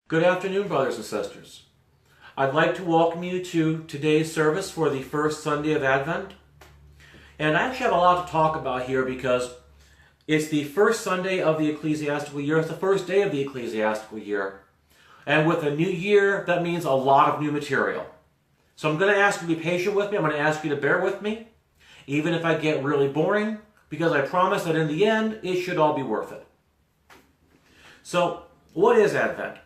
Good afternoon, brothers and sisters. I'd like to welcome you to today's service for the first Sunday of Advent. And I actually have a lot to talk about here because it's the first Sunday of the ecclesiastical year. It's the first day of the ecclesiastical year. And with a new year, that means a lot of new material. So I'm going to ask you to be patient with me. I'm going to ask you to bear with me, even if I get really boring, because I promise that in the end, it should all be worth it. So, what is Advent?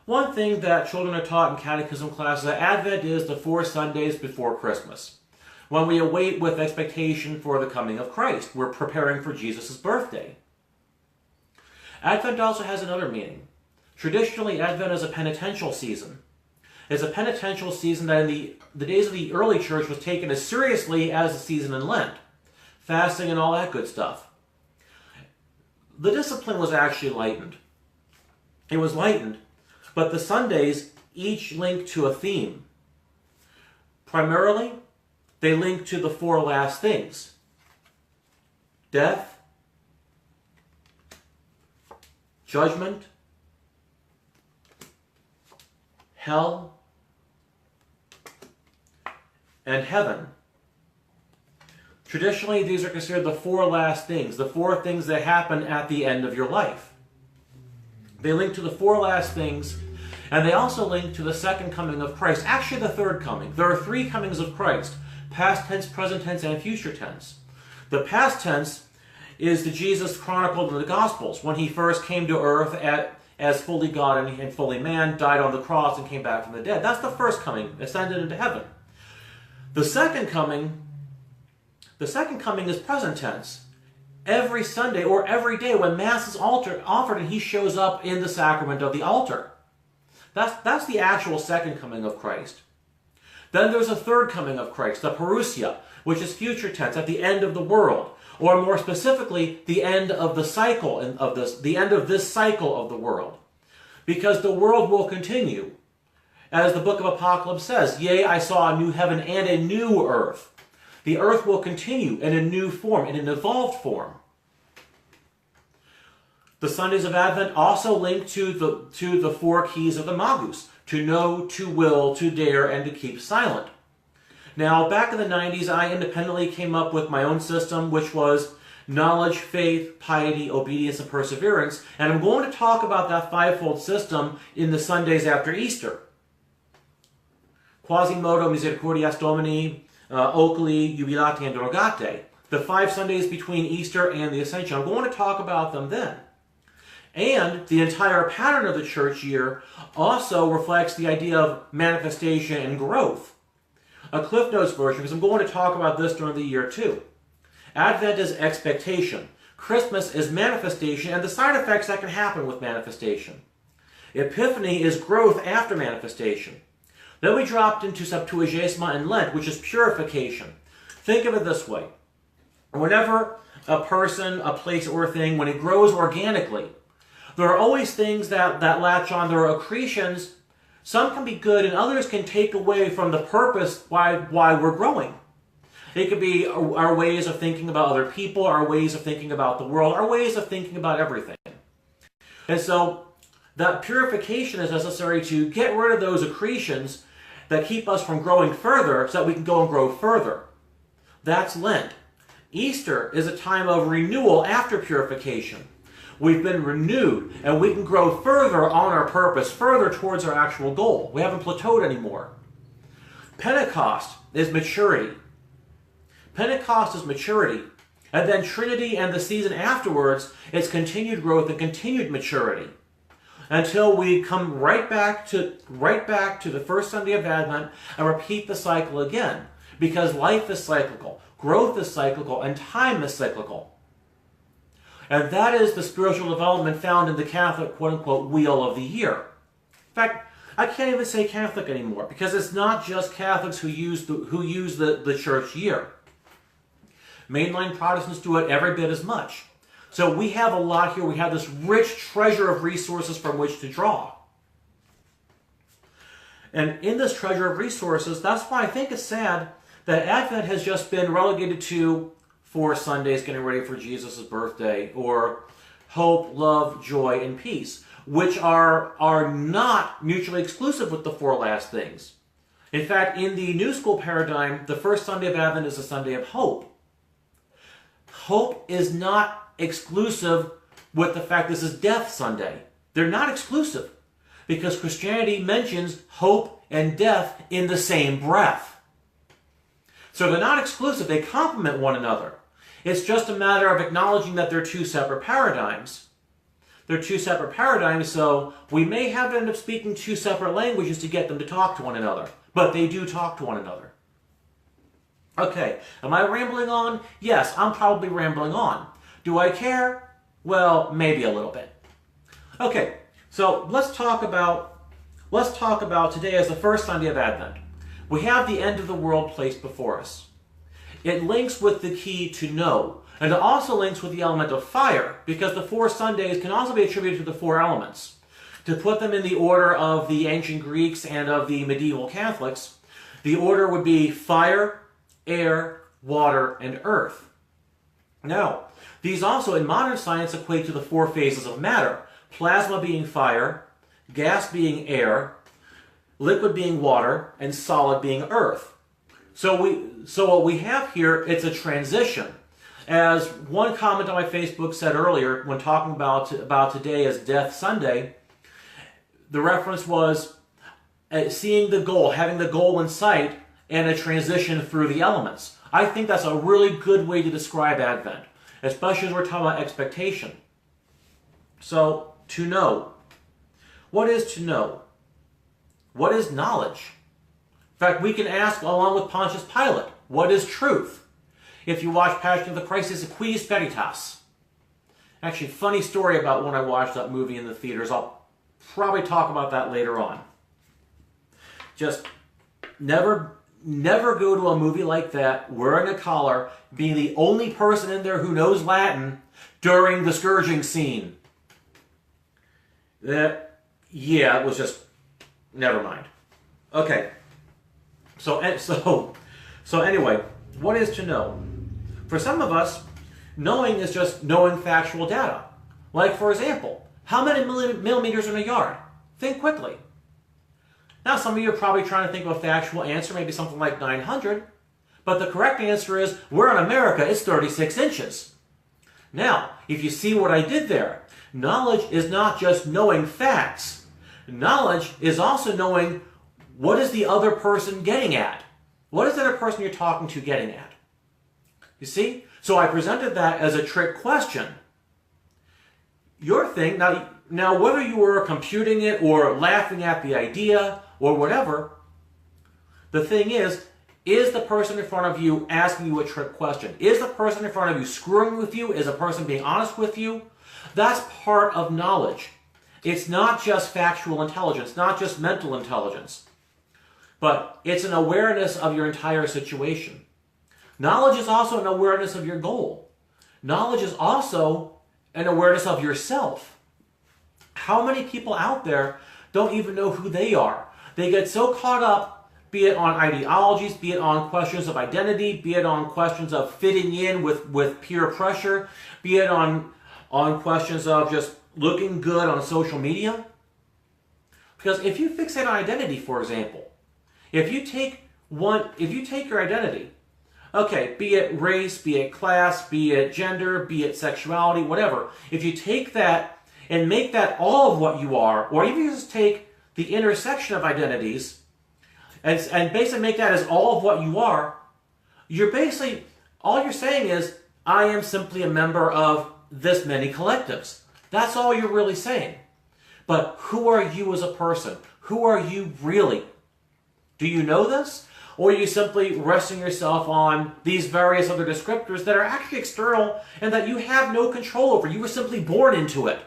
One thing that children are taught in catechism classes is that Advent is the 4 Sundays before Christmas, when we await with expectation for the coming of Christ. We're preparing for Jesus' birthday. Advent also has another meaning. Traditionally, Advent is a penitential season. It's a penitential season that in the days of the early church was taken as seriously as the season in Lent, fasting and all that good stuff. The discipline was actually lightened. It was lightened. But the Sundays each link to a theme. Primarily, they link to the 4 last things: death, judgment, hell, and heaven. Traditionally, these are considered the 4 last things, the 4 things that happen at the end of your life. They link to the 4 last things, and they also link to the second coming of Christ. Actually, the third coming. There are 3 comings of Christ: past tense, present tense, and future tense. The past tense is the Jesus chronicled in the Gospels, when he first came to earth as fully God and fully man, died on the cross, and came back from the dead. That's the first coming, ascended into heaven. The second coming is present tense. Every Sunday or every day when Mass is offered and he shows up in the sacrament of the altar. That's the actual second coming of Christ. Then there's a third coming of Christ, the parousia, which is future tense, at the end of the world, or more specifically, the end of the cycle the end of this cycle of the world, because the world will continue, as the book of Apocalypse says. Yea, I saw a new heaven and a new earth. The earth will continue in a new form, in an evolved form. The Sundays of Advent also link to the 4 keys of the Magus: to know, to will, to dare, and to keep silent. Now, back in the 90s, I independently came up with my own system, which was knowledge, faith, piety, obedience, and perseverance. And I'm going to talk about that 5-fold system in the Sundays after Easter. Quasimodo, Misericordias Domini, Oculi, Jubilate, and Rogate. The 5 Sundays between Easter and the Ascension. I'm going to talk about them then. And the entire pattern of the church year also reflects the idea of manifestation and growth. A Cliff Notes version, because I'm going to talk about this during the year too. Advent is expectation. Christmas is manifestation and the side effects that can happen with manifestation. Epiphany is growth after manifestation. Then we dropped into Septuagesima and Lent, which is purification. Think of it this way. Whenever a person, a place, or a thing, when it grows organically, there are always things that latch on. There are accretions. Some can be good and others can take away from the purpose why we're growing. It could be our ways of thinking about other people, our ways of thinking about the world, our ways of thinking about everything. And so that purification is necessary to get rid of those accretions that keep us from growing further so that we can go and grow further. That's Lent. Easter is a time of renewal after purification. We've been renewed and we can grow further on our purpose, further towards our actual goal. We haven't plateaued anymore. Pentecost is maturity. Pentecost is maturity. And then Trinity and the season afterwards is continued growth and continued maturity, until we come right back to the first Sunday of Advent and repeat the cycle again. Because life is cyclical, growth is cyclical, and time is cyclical. And that is the spiritual development found in the Catholic, quote-unquote, wheel of the year. In fact, I can't even say Catholic anymore, because it's not just Catholics who use the church year. Mainline Protestants do it every bit as much. So we have a lot here. We have this rich treasure of resources from which to draw. And in this treasure of resources, that's why I think it's sad that Advent has just been relegated to 4 Sundays getting ready for Jesus' birthday, or hope, love, joy, and peace. which are not mutually exclusive with the four last things. In fact, in the New School paradigm, the first Sunday of Advent is a Sunday of hope. Hope is not exclusive with the fact this is Death Sunday. They're not exclusive because Christianity mentions hope and death in the same breath. So they're not exclusive, they complement one another. It's just a matter of acknowledging that they're two separate paradigms. They're two separate paradigms, so we may have to end up speaking two separate languages to get them to talk to one another. But they do talk to one another. Okay, am I rambling on? Yes, I'm probably rambling on. Do I care? Well, maybe a little bit. Okay, so let's talk about today as the first Sunday of Advent. We have the end of the world placed before us. It links with the key to know, and it also links with the element of fire, because the 4 Sundays can also be attributed to the 4 elements. To put them in the order of the ancient Greeks and of the medieval Catholics, the order would be fire, air, water, and earth. Now, these also in modern science equate to the 4 phases of matter, plasma being fire, gas being air, liquid being water, and solid being earth. So what we have here, it's a transition. As one comment on my Facebook said earlier, when talking about today as Death Sunday, the reference was seeing the goal, having the goal in sight, and a transition through the elements. I think that's a really good way to describe Advent, especially as we're talking about expectation. So, to know. What is to know? What is knowledge? In fact, we can ask, along with Pontius Pilate, what is truth? If you watch Passion of the Christ, it's quis veritas. Actually, funny story about when I watched that movie in the theaters. I'll probably talk about that later on. Just never go to a movie like that wearing a collar, being the only person in there who knows Latin during the scourging scene. Yeah, it was just, never mind. Okay, so anyway, what is to know? For some of us, knowing is just knowing factual data. Like, for example, how many millimeters in a yard? Think quickly. Now, some of you are probably trying to think of a factual answer, maybe something like 900. But the correct answer is, we're in America, it's 36 inches. Now, if you see what I did there, knowledge is not just knowing facts. Knowledge is also knowing what is the other person getting at. What is the other person you're talking to getting at? You see? So I presented that as a trick question. Your thing, now whether you were computing it or laughing at the idea or whatever, the thing is the person in front of you asking you a trick question? Is the person in front of you screwing with you? Is the person being honest with you? That's part of knowledge. It's not just factual intelligence, not just mental intelligence, but it's an awareness of your entire situation. Knowledge is also an awareness of your goal. Knowledge is also an awareness of yourself. How many people out there don't even know who they are? They get so caught up, be it on ideologies, be it on questions of identity, be it on questions of fitting in with peer pressure, be it on questions of just looking good on social media. Because if you fixate on identity, for example, if you take your identity, okay, be it race, be it class, be it gender, be it sexuality, whatever, if you take that and make that all of what you are, or even just take the intersection of identities and basically make that as all of what you are, you're basically, all you're saying is, I am simply a member of this many collectives. That's all you're really saying. But who are you as a person? Who are you really? Do you know this? Or are you simply resting yourself on these various other descriptors that are actually external and that you have no control over? You were simply born into it.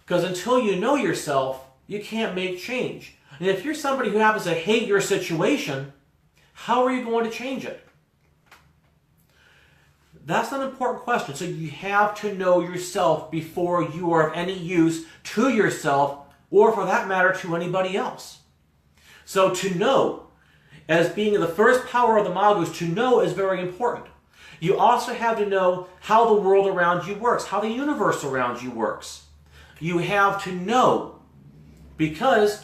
Because until you know yourself, you can't make change. And if you're somebody who happens to hate your situation, how are you going to change it? That's an important question. So you have to know yourself before you are of any use to yourself, or for that matter, to anybody else. So to know, as being the first power of the Magus, to know is very important. You also have to know how the world around you works, how the universe around you works. You have to know, because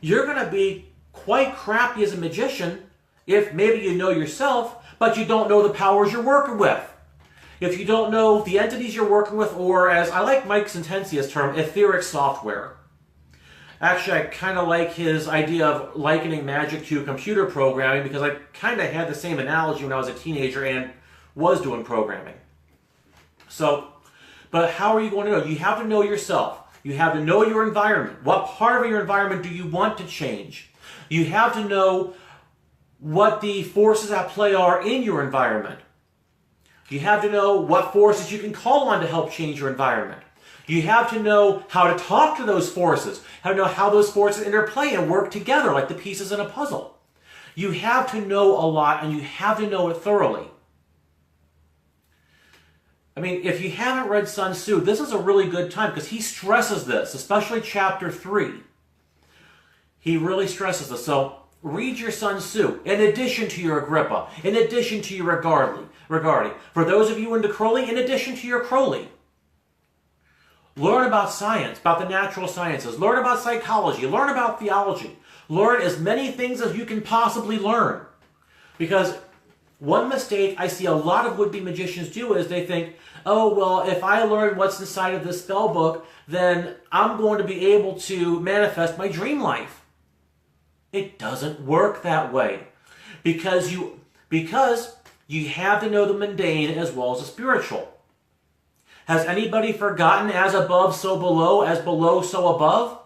you're going to be quite crappy as a magician if maybe you know yourself, but you don't know the powers you're working with. If you don't know the entities you're working with, or as I like Mike Sentencia's term, etheric software. Actually, I kind of like his idea of likening magic to computer programming, because I kind of had the same analogy when I was a teenager and was doing programming. So, but how are you going to know? You have to know yourself. You have to know your environment. What part of your environment do you want to change? You have to know what the forces at play are in your environment. You have to know what forces you can call on to help change your environment. You have to know how to talk to those forces, how to know how those forces interplay and work together like the pieces in a puzzle. You have to know a lot, and you have to know it thoroughly. I mean, if you haven't read Sun Tzu, this is a really good time, because he stresses this, especially chapter 3. He really stresses this. So read your Sun Tzu, in addition to your Agrippa, in addition to your Regardie. For those of you into Crowley, in addition to your Crowley. Learn about science, about the natural sciences. Learn about psychology. Learn about theology. Learn as many things as you can possibly learn. Because one mistake I see a lot of would-be magicians do is they think, oh, well, if I learn what's inside of this spell book, then I'm going to be able to manifest my dream life. It doesn't work that way. Because you have to know the mundane as well as the spiritual. Has anybody forgotten as above, so below, as below, so above?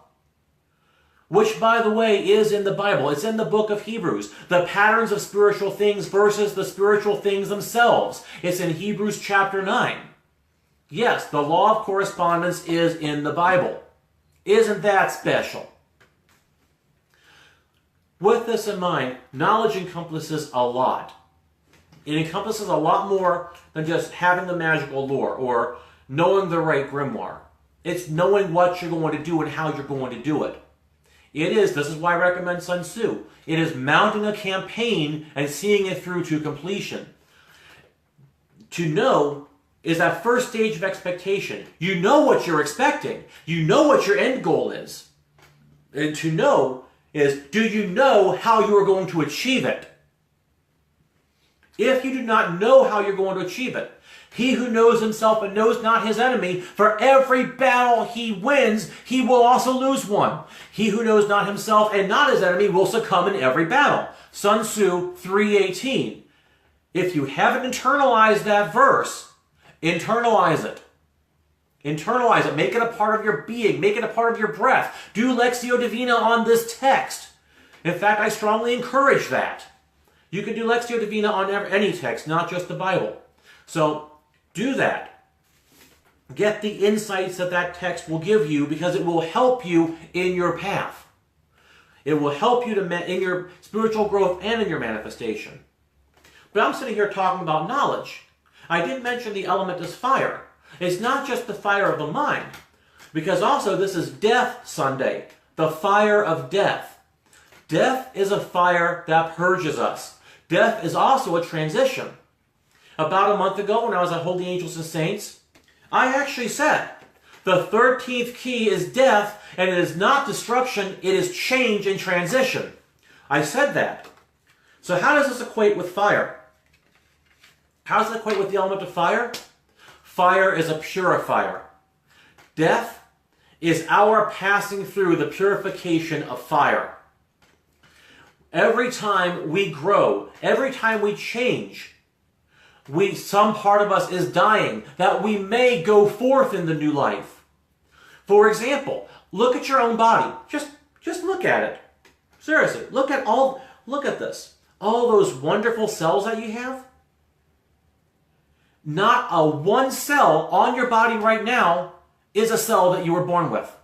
Which, by the way, is in the Bible. It's in the book of Hebrews. The patterns of spiritual things versus the spiritual things themselves. It's in Hebrews chapter 9. Yes, the law of correspondence is in the Bible. Isn't that special? With this in mind, knowledge encompasses a lot. It encompasses a lot more than just having the magical lore or knowing the right grimoire. It's knowing what you're going to do and how you're going to do it. This is why I recommend Sun Tzu. It is mounting a campaign and seeing it through to completion. To know is that first stage of expectation. You know what you're expecting. You know what your end goal is. And to know is, do you know how you are going to achieve it? If you do not know how you're going to achieve it, he who knows himself and knows not his enemy, for every battle he wins, he will also lose one. He who knows not himself and not his enemy will succumb in every battle. Sun Tzu 3:18. If you haven't internalized that verse, internalize it. Internalize it. Make it a part of your being. Make it a part of your breath. Do Lectio Divina on this text. In fact, I strongly encourage that. You can do Lectio Divina on any text, not just the Bible. So do that. Get the insights that that text will give you, because it will help you in your path. It will help you in your spiritual growth and in your manifestation. But I'm sitting here talking about knowledge. I did mention the element is fire. It's not just the fire of the mind, because also this is Death Sunday, the fire of death. Death is a fire that purges us. Death is also a transition. About a month ago, when I was at Holy Angels and Saints, I actually said, the 13th key is death, and it is not destruction, it is change and transition. I said that. So how does this equate with fire? How does it equate with the element of fire? Fire is a purifier. Death is our passing through the purification of fire. Every time we grow, every time we change, some part of us is dying, that we may go forth in the new life. For example, look at your own body. Just look at it. Seriously, look at this. All those wonderful cells that you have. Not a one cell on your body right now is a cell that you were born with.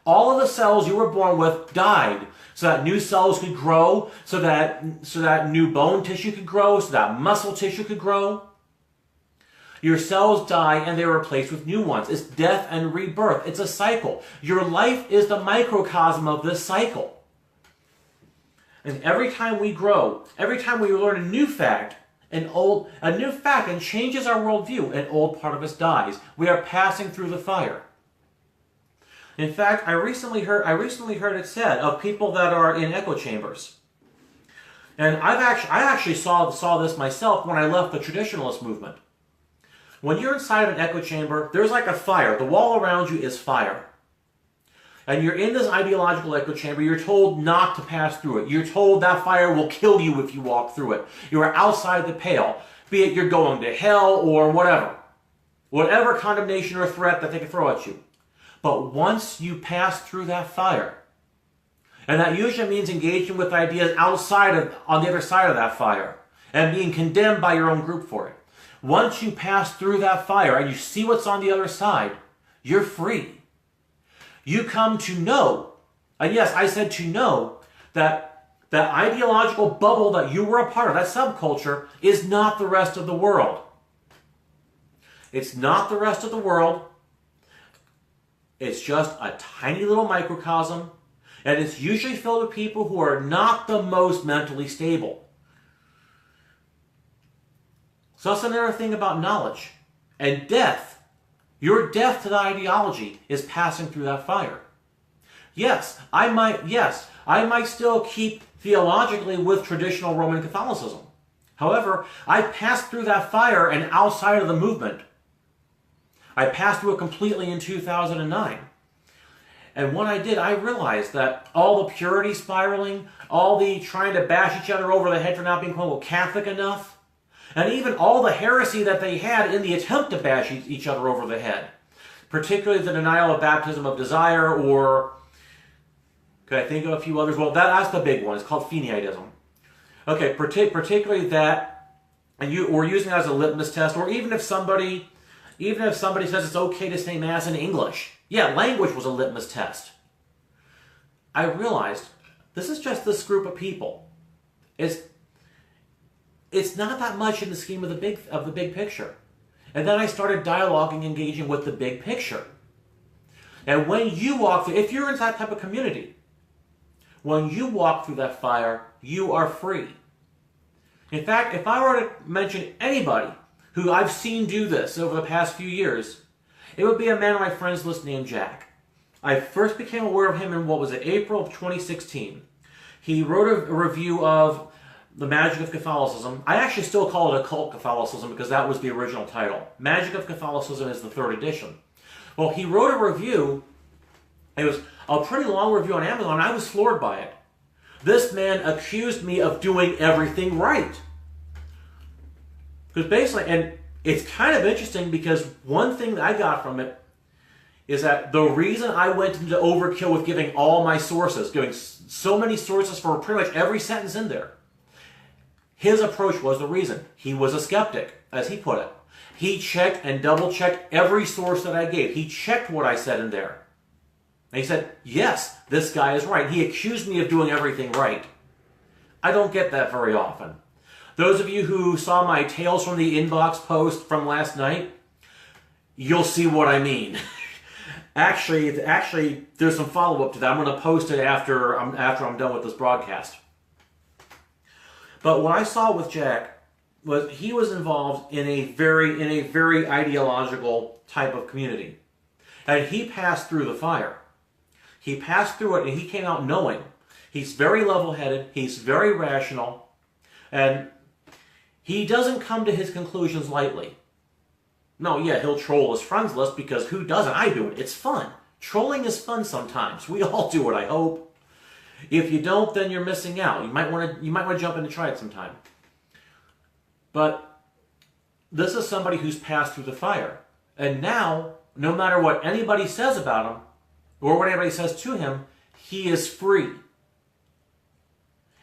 All of the cells you were born with died, so that new cells could grow, so that new bone tissue could grow, so that muscle tissue could grow. Your cells die and they are replaced with new ones. It's death and rebirth. It's a cycle. Your life is the microcosm of this cycle. And every time we grow, every time we learn a new fact, a new fact and changes our worldview. An old part of us dies. We are passing through the fire. In fact, I recently heard it said of people that are in echo chambers. And I actually saw this myself when I left the traditionalist movement. When you're inside of an echo chamber, there's like a fire. The wall around you is fire. And you're in this ideological echo chamber. You're told not to pass through it. You're told that fire will kill you if you walk through it. You are outside the pale. Be it you're going to hell or whatever. Whatever condemnation or threat that they can throw at you. But once you pass through that fire, and that usually means engaging with ideas on the other side of that fire, and being condemned by your own group for it. Once you pass through that fire and you see what's on the other side, you're free. You come to know, and yes, I said to know, that that ideological bubble that you were a part of, that subculture, is not the rest of the world. It's not the rest of the world. It's just a tiny little microcosm, and it's usually filled with people who are not the most mentally stable. So that's another thing about knowledge. And death, your death to the ideology is passing through that fire. Yes, I might still keep theologically with traditional Roman Catholicism. However, I passed through that fire and outside of the movement. I passed through it completely in 2009. And when I did, I realized that all the purity spiraling, all the trying to bash each other over the head for not being quote Catholic enough, and even all the heresy that they had in the attempt to bash each other over the head, particularly the denial of baptism of desire, or could I think of a few others? Well, that's the big one. It's called Feniitism. Okay, particularly that, and we're using it as a litmus test, or even if somebody says it's okay to say Mass in English. Yeah, language was a litmus test. I realized this is just this group of people. It's not that much in the scheme of the big picture. And then I started dialoguing, engaging with the big picture. And when you walk through, if you're in that type of community, when you walk through that fire, you are free. In fact, if I were to mention anybody who I've seen do this over the past few years, it would be a man on my friends list named Jack. I first became aware of him in, April of 2016. He wrote a review of The Magic of Catholicism. I actually still call it Occult Catholicism because that was the original title. Magic of Catholicism is the 3rd edition. Well, he wrote a review. It was a pretty long review on Amazon. I was floored by it. This man accused me of doing everything right. Because basically, and it's kind of interesting because one thing that I got from it is that the reason I went into overkill with giving all my sources, giving so many sources for pretty much every sentence in there, his approach was the reason. He was a skeptic, as he put it. He checked and double-checked every source that I gave. He checked what I said in there. And he said, yes, this guy is right. He accused me of doing everything right. I don't get that very often. Those of you who saw my Tales from the Inbox post from last night, you'll see what I mean. Actually, there's some follow-up to that. I'm going to post it after I'm done with this broadcast. But what I saw with Jack was he was involved in a very ideological type of community. And he passed through the fire. He passed through it and he came out knowing. He's very level-headed, he's very rational, and he doesn't come to his conclusions lightly. No, yeah, he'll troll his friends list because who doesn't? I do it. It's fun. Trolling is fun sometimes. We all do it, I hope. If you don't, then you're missing out. You might want to jump in and try it sometime. But this is somebody who's passed through the fire. And now, no matter what anybody says about him, or what anybody says to him, he is free.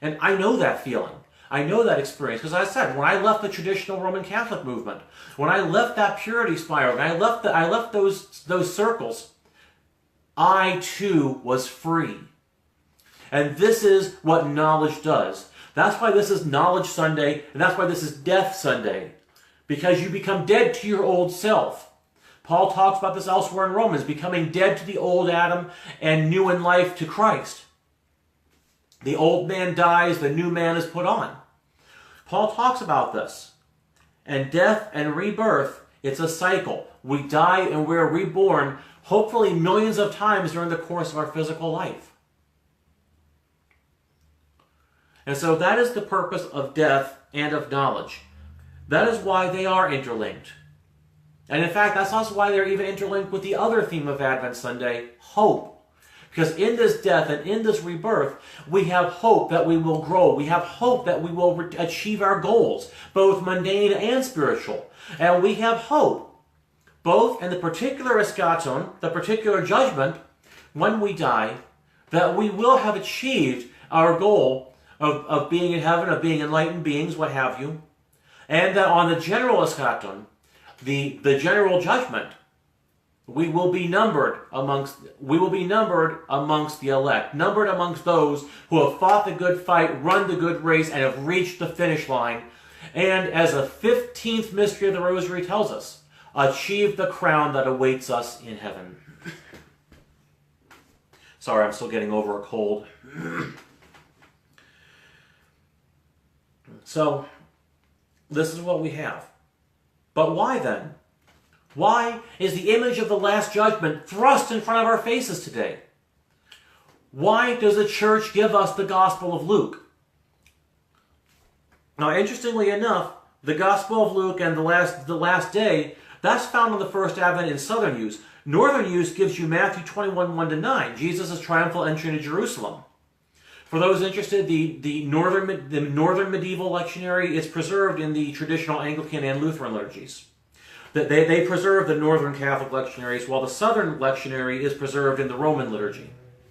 And I know that feeling. I know that experience. Because as I said, when I left the traditional Roman Catholic movement, when I left that purity spiral, when I left those circles, I too was free. And this is what knowledge does. That's why this is Knowledge Sunday, and that's why this is Death Sunday. Because you become dead to your old self. Paul talks about this elsewhere in Romans, becoming dead to the old Adam and new in life to Christ. The old man dies, the new man is put on. Paul talks about this. And death and rebirth, it's a cycle. We die and we're reborn, hopefully millions of times during the course of our physical life. And so that is the purpose of death and of knowledge. That is why they are interlinked. And in fact, that's also why they're even interlinked with the other theme of Advent Sunday, hope. Because in this death and in this rebirth, we have hope that we will grow. We have hope that we will achieve our goals, both mundane and spiritual. And we have hope, both in the particular eschaton, the particular judgment, when we die, that we will have achieved our goal of being in heaven, of being enlightened beings, what have you. And that on the general eschaton, the general judgment, we will be numbered amongst the elect, numbered amongst those who have fought the good fight, run the good race, and have reached the finish line. And as the 15th mystery of the Rosary tells us, achieve the crown that awaits us in heaven. Sorry, I'm still getting over a cold. So, this is what we have. But why then? Why is the image of the Last Judgment thrust in front of our faces today? Why does the Church give us the Gospel of Luke? Now, interestingly enough, the Gospel of Luke and the last day, that's found on the First Advent in Southern use. Northern use gives you Matthew 21, 1-9, Jesus' triumphal entry into Jerusalem. For those interested, the northern medieval lectionary is preserved in the traditional Anglican and Lutheran liturgies. They preserve the Northern Catholic lectionaries, while the Southern lectionary is preserved in the Roman liturgy,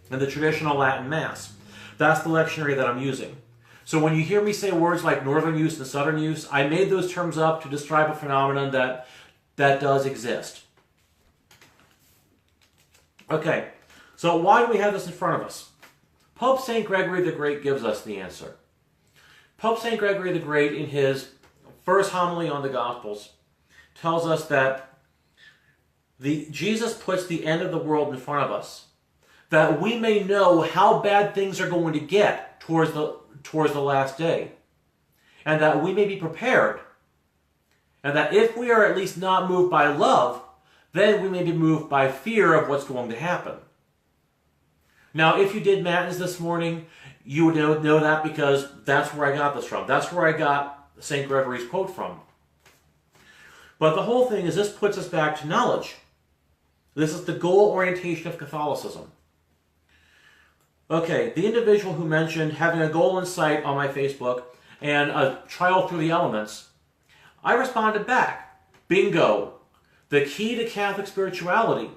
in the traditional Latin Mass. That's the lectionary that I'm using. So when you hear me say words like Northern use and Southern use, I made those terms up to describe a phenomenon that does exist. Okay, so why do we have this in front of us? Pope St. Gregory the Great gives us the answer. Pope St. Gregory the Great, in his first homily on the Gospels, tells us that Jesus puts the end of the world in front of us, that we may know how bad things are going to get towards the last day, and that we may be prepared, and that if we are at least not moved by love, then we may be moved by fear of what's going to happen. Now, if you did Matins this morning, you would know that because that's where I got this from. That's where I got St. Gregory's quote from. But the whole thing is this puts us back to knowledge. This is the goal orientation of Catholicism. Okay, the individual who mentioned having a goal in sight on my Facebook and a trial through the elements, I responded back. Bingo. The key to Catholic spirituality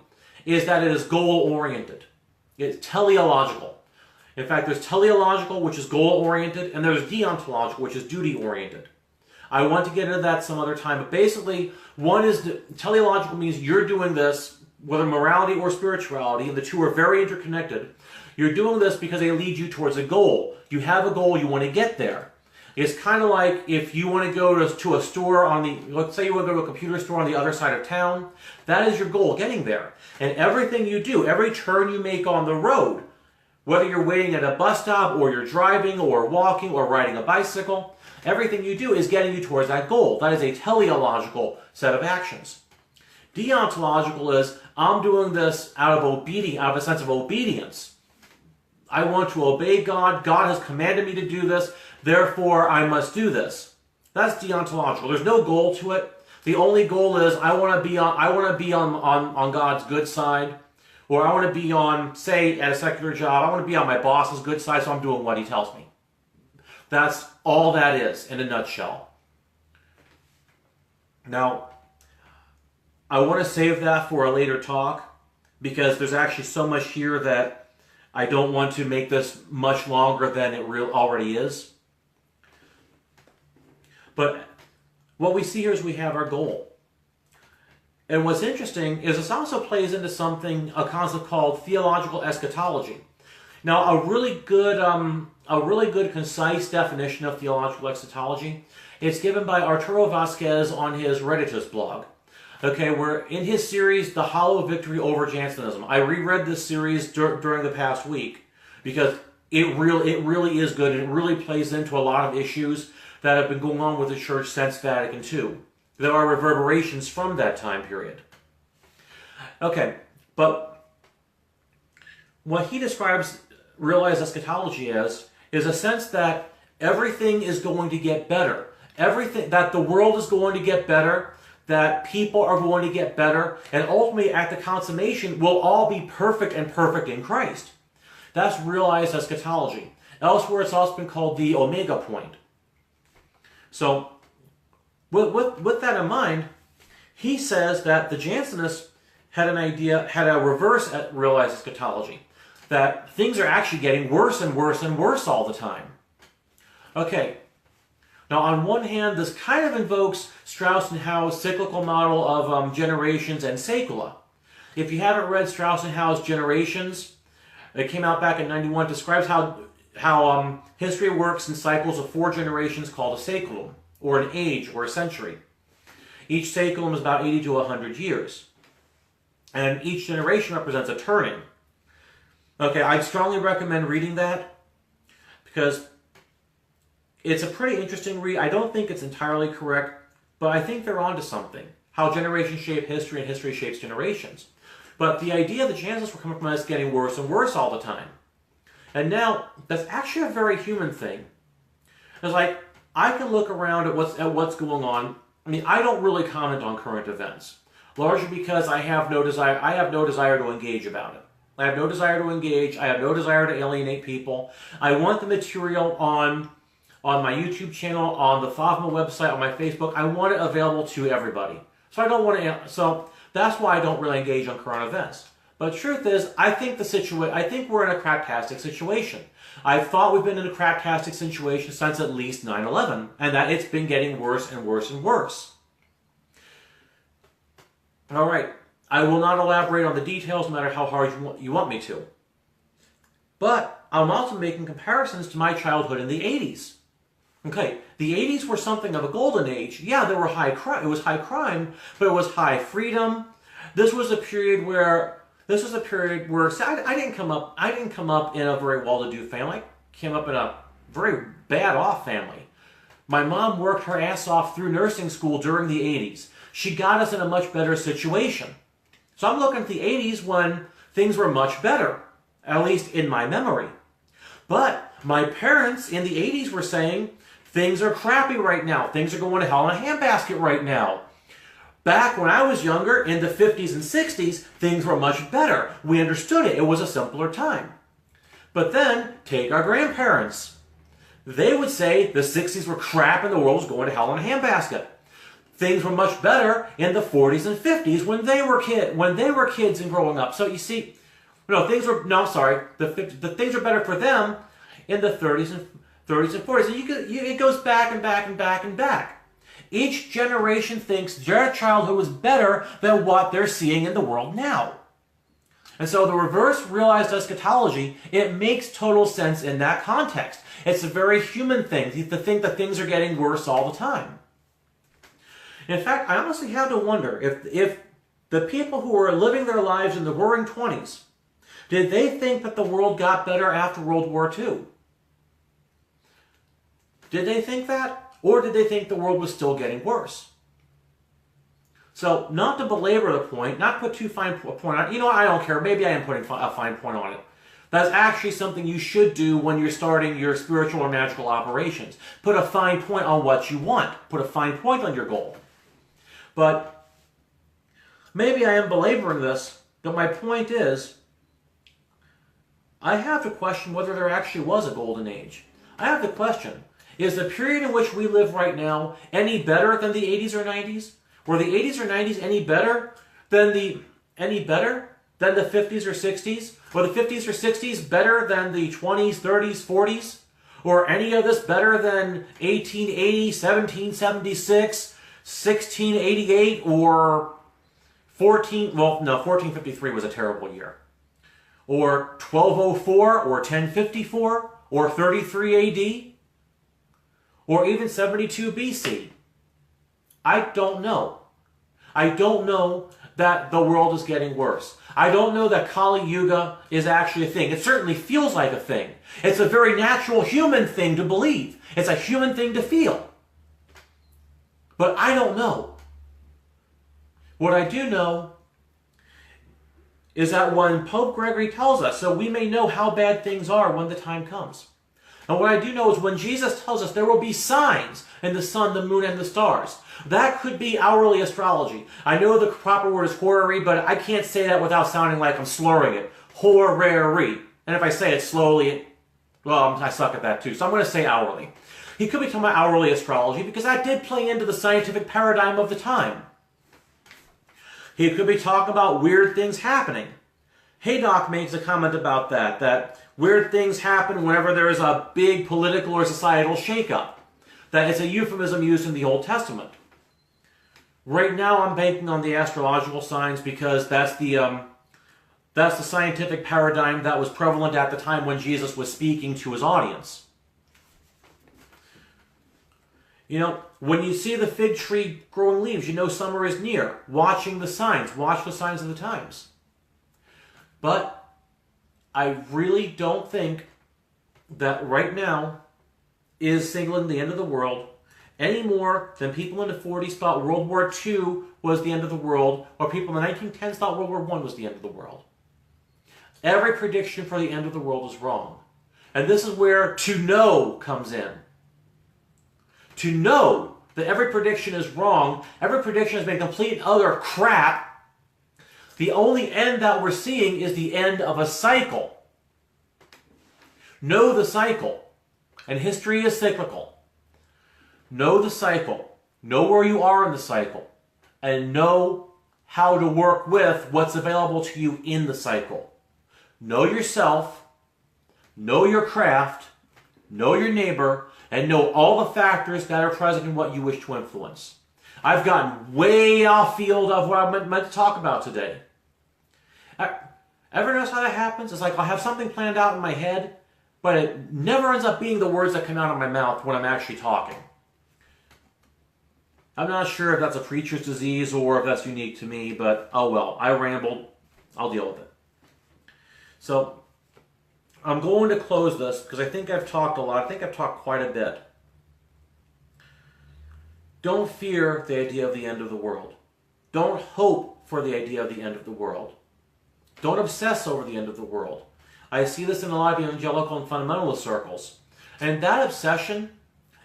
is that it is goal-oriented. It's teleological. In fact, there's teleological, which is goal-oriented, and there's deontological, which is duty-oriented. I want to get into that some other time, but basically, one is teleological means you're doing this, whether morality or spirituality, and the two are very interconnected. You're doing this because they lead you towards a goal. You have a goal, you want to get there. It's kind of like if you want to go to a store let's say you want to go to a computer store on the other side of town. That is your goal, getting there. And everything you do, every turn you make on the road, whether you're waiting at a bus stop or you're driving or walking or riding a bicycle, everything you do is getting you towards that goal. That is a teleological set of actions. Deontological is, I'm doing this out of a sense of obedience. I want to obey God. God has commanded me to do this. Therefore, I must do this. That's deontological. There's no goal to it. The only goal is I want to be on God's good side, or I want to be on, say, at a secular job, I want to be on my boss's good side, so I'm doing what he tells me. That's all that is in a nutshell. Now, I want to save that for a later talk, because there's actually so much here that I don't want to make this much longer than it already is. But what we see here is we have our goal. And what's interesting is this also plays into a concept called theological eschatology. Now, a really good concise definition of theological eschatology, it's given by Arturo Vasquez on his Redditus blog. Okay, we're in his series, The Hollow Victory Over Jansenism. I reread this series during the past week because it really is good, and it really plays into a lot of issues that have been going on with the Church since Vatican II. There are reverberations from that time period. Okay, but what he describes realized eschatology as is a sense that everything is going to get better. Everything, that the world is going to get better, that people are going to get better, and ultimately at the consummation we'll all be perfect and perfect in Christ. That's realized eschatology. Elsewhere it's also been called the Omega point. So with that in mind, he says that the Jansenists had a reverse realized eschatology, that things are actually getting worse and worse and worse all the time. Okay, now on one hand, this kind of invokes Strauss and Howe's cyclical model of generations and saecula. If you haven't read Strauss and Howe's Generations, it came out back in '91, describes how history works in cycles of 4 generations called a saeculum, or an age, or a century. Each saeculum is about 80 to 100 years. And each generation represents a turning. Okay, I'd strongly recommend reading that, because it's a pretty interesting read. I don't think it's entirely correct, but I think they're onto something. How generations shape history and history shapes generations. But the idea that Jansenists were coming from us getting worse and worse all the time. And now, that's actually a very human thing. It's like, I can look around at what's going on. I mean, I don't really comment on current events, largely because I have no desire to engage about it. I have no desire to engage. I have no desire to alienate people. I want the material on my YouTube channel, on the FOFMA website, on my Facebook. I want it available to everybody. So I don't want to. So that's why I don't really engage on current events. But the truth is, I think we're in a craptastic situation. I've thought we've been in a craptastic situation since at least 9/11, and that it's been getting worse and worse and worse. All right, I will not elaborate on the details, no matter how hard you want me to. But I'm also making comparisons to my childhood in the 80s. Okay, the 80s were something of a golden age. Yeah, there were it was high crime, but it was high freedom. This was a period where see, I didn't come up in a very well-to-do family. I came up in a very bad-off family. My mom worked her ass off through nursing school during the 80s. She got us in a much better situation. So I'm looking at the 80s when things were much better, at least in my memory. But my parents in the 80s were saying, things are crappy right now. Things are going to hell in a handbasket right now. Back when I was younger, in the 50s and 60s, things were much better. We understood it. It was a simpler time. But then, take our grandparents. They would say the 60s were crap and the world was going to hell in a handbasket. Things were much better in the 40s and 50s when they were kids and growing up. So you see, the things were better for them in the 30s and 40s. And it goes back and back and back and back. Each generation thinks their childhood was better than what they're seeing in the world now. And so the reverse realized eschatology, it makes total sense in that context. It's a very human thing to think that things are getting worse all the time. In fact, I honestly have to wonder if the people who were living their lives in the Roaring '20s, did they think that the world got better after World War II? Did they think that? Or did they think the world was still getting worse? So, not to belabor the point, not put too fine a point on it. You know what, I don't care. Maybe I am putting a fine point on it. That's actually something you should do when you're starting your spiritual or magical operations. Put a fine point on what you want. Put a fine point on your goal. But maybe I am belaboring this, but my point is, I have to question whether there actually was a golden age. I have to question, is the period in which we live right now any better than the 80s or 90s? Were the 80s or 90s any better than the 50s or 60s? Were the 50s or 60s better than the 20s, 30s, 40s? Or any of this better than 1880, 1776, 1688, or 1453 was a terrible year. Or 1204, or 1054, or 33 AD? Or even 72 BC. I don't know. I don't know that the world is getting worse. I don't know that Kali Yuga is actually a thing. It certainly feels like a thing. It's a very natural human thing to believe. It's a human thing to feel. But I don't know. What I do know is that when Pope Gregory tells us, so we may know how bad things are when the time comes. And what I do know is when Jesus tells us there will be signs in the sun, the moon, and the stars, that could be hourly astrology. I know the proper word is horary, but I can't say that without sounding like I'm slurring it. Horary. And if I say it slowly, well, I suck at that too. So I'm going to say hourly. He could be talking about hourly astrology because that did play into the scientific paradigm of the time. He could be talking about weird things happening. Haydock makes a comment about that weird things happen whenever there is a big political or societal shakeup. That it's a euphemism used in the Old Testament. Right now I'm banking on the astrological signs because that's the scientific paradigm that was prevalent at the time when Jesus was speaking to his audience. You know, when you see the fig tree growing leaves, you know summer is near. Watching the signs. Watch the signs of the times. But I really don't think that right now is signaling the end of the world any more than people in the 40s thought World War II was the end of the world, or people in the 1910s thought World War I was the end of the world. Every prediction for the end of the world is wrong. And this is where to know comes in. To know that every prediction is wrong, every prediction has been complete and utter crap, the only end that we're seeing is the end of a cycle. Know the cycle. And history is cyclical. Know the cycle. Know where you are in the cycle. And know how to work with what's available to you in the cycle. Know yourself. Know your craft. Know your neighbor. And know all the factors that are present in what you wish to influence. I've gotten way off field of what I meant to talk about today. Ever notice how that happens? It's like I'll have something planned out in my head, but it never ends up being the words that come out of my mouth when I'm actually talking. I'm not sure if that's a preacher's disease or if that's unique to me, but oh well, I rambled. I'll deal with it. So, I'm going to close this because I think I've talked a lot. I think I've talked quite a bit. Don't fear the idea of the end of the world. Don't hope for the idea of the end of the world. Don't obsess over the end of the world. I see this in a lot of evangelical and fundamentalist circles. And that obsession,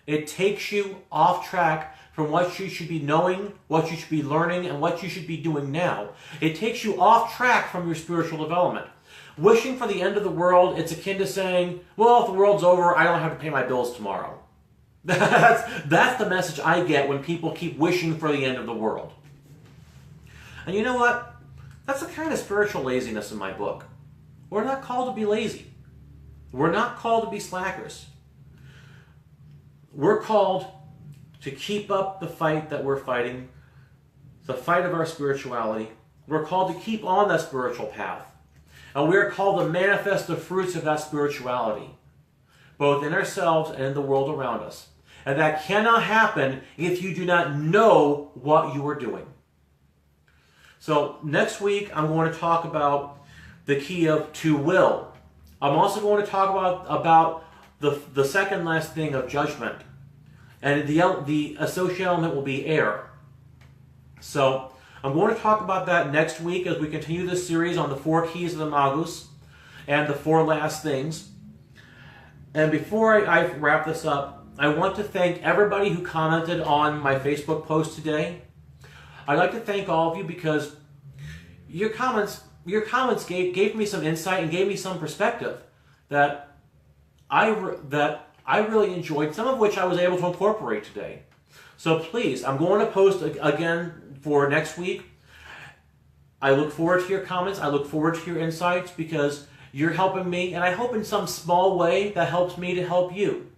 it takes you off track from what you should be knowing, what you should be learning, and what you should be doing now. It takes you off track from your spiritual development. Wishing for the end of the world, it's akin to saying, well, if the world's over, I don't have to pay my bills tomorrow. That's the message I get when people keep wishing for the end of the world. And you know what? That's the kind of spiritual laziness in my book. We're not called to be lazy. We're not called to be slackers. We're called to keep up the fight that we're fighting, the fight of our spirituality. We're called to keep on that spiritual path. And we're called to manifest the fruits of that spirituality, both in ourselves and in the world around us. And that cannot happen if you do not know what you are doing. So next week, I'm going to talk about the key of to will. I'm also going to talk about the second last thing of judgment. And the associate element will be air. So I'm going to talk about that next week as we continue this series on the 4 keys of the Magus and the 4 last things. And before I wrap this up, I want to thank everybody who commented on my Facebook post today. I'd like to thank all of you because your comments gave me some insight and gave me some perspective that I really enjoyed, some of which I was able to incorporate today. So please, I'm going to post again for next week. I look forward to your comments. I look forward to your insights because you're helping me, and I hope in some small way that helps me to help you.